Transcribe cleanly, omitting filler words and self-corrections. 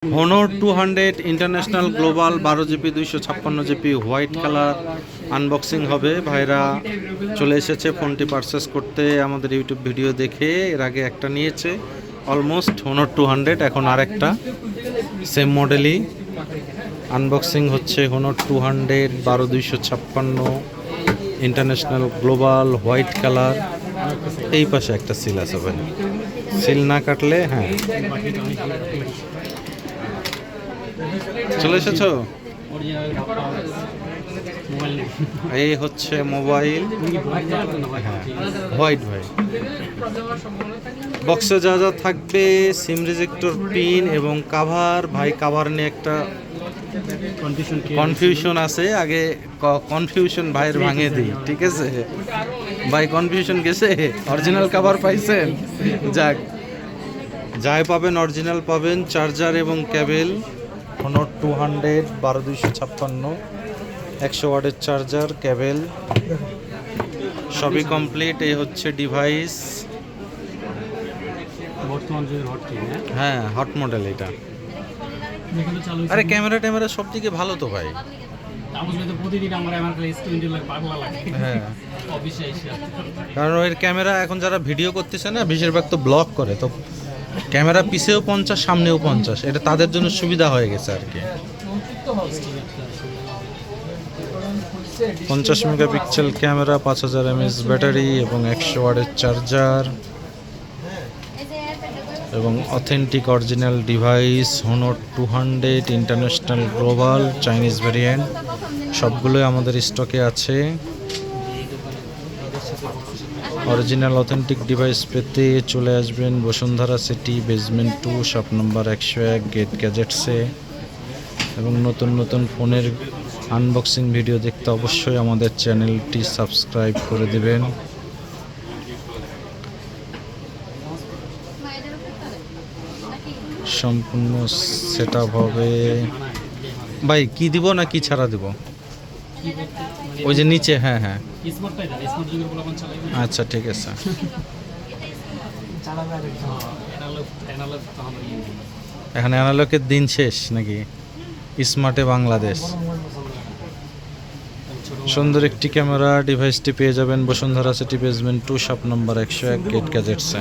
Honor 200 international global 12 GB 256 GB white colour unboxing হবে। ভাইরা চলে এসেছে ফোনটি পারচেস করতে আমাদের ইউটিউব ভিডিও দেখে। এর আগে একটা নিয়েছে অলমোস্ট Honor 200, এখন আরেকটা সেম মডেলই আনবক্সিং হচ্ছে। Honor 200 12-256 international global white colour. এই পাশে একটা সিল আছে ভাই, সিল না কাটলে হ্যাঁ। চলে এসেছো? এই হচ্ছে মোবাইল, হোয়াইট ভাই। বক্সে যা যা থাকবে সিম রিজেক্টর পিন এবং কাভার। ভাই কাভার নিয়ে একটা কনফিউশন আছে, আগে কনফিউশন ভাইয়ের ভাঙে দিই, ঠিক আছে ভাই? কনফিউশন গেছে, অরিজিনাল কাভার পাইছেন? যাক, যাই পাবেন অরিজিনাল পাবেন। চার্জার এবং কেবেল Honor 200 12-256 100 ওয়াটের চার্জার, কেবেল সবই কমপ্লিট। এই হচ্ছে ডিভাইস, হ্যাঁ হট মডেল এটা। আরে ক্যামেরা ট্যামেরা সব দিকে ভালো তো ভাই। হ্যাঁ, কারণ ওই ক্যামেরা এখন যারা ভিডিও করতেছে না বেশিরভাগ তো ব্লগ করে, তো ক্যামেরা পিছেও 50 সামনেও 50, এটা তাদের জন্য সুবিধা হয়ে গেছে আর কি। 50 মেগাপিক্সেল ক্যামেরা, 5000 mAh ব্যাটারি এবং 100 ওয়াটের চার্জার এবং authentic original device Honor 200 international global Chinese variant. সবগুলোই আমাদের স্টকে আছে। অরিজিনাল অথেন্টিক ডিভাইস পেতে চলে আসবেন Bashundhara city, basement 2, shop number 101, gate গ্যাজেটসে। এবং নতুন নতুন ফোনের আনবক্সিং ভিডিও দেখতে অবশ্যই আমাদের চ্যানেলটি সাবস্ক্রাইব করে দেবেন। সম্পূর্ণ সেট আপ হবে ভাই। কি দিব না কি ছাড়া দিব? ওই যে নিচে, হ্যাঁ হ্যাঁ আচ্ছা ঠিক আছে। এখন অ্যানালগের দিন শেষ নাকি? স্মার্টে বাংলাদেশ। সুন্দর একটি ক্যামেরা ডিভাইসটি পেয়ে যাবেন Bashundhara city, basement 2, shop number 101, gate গ্যাজেটসে।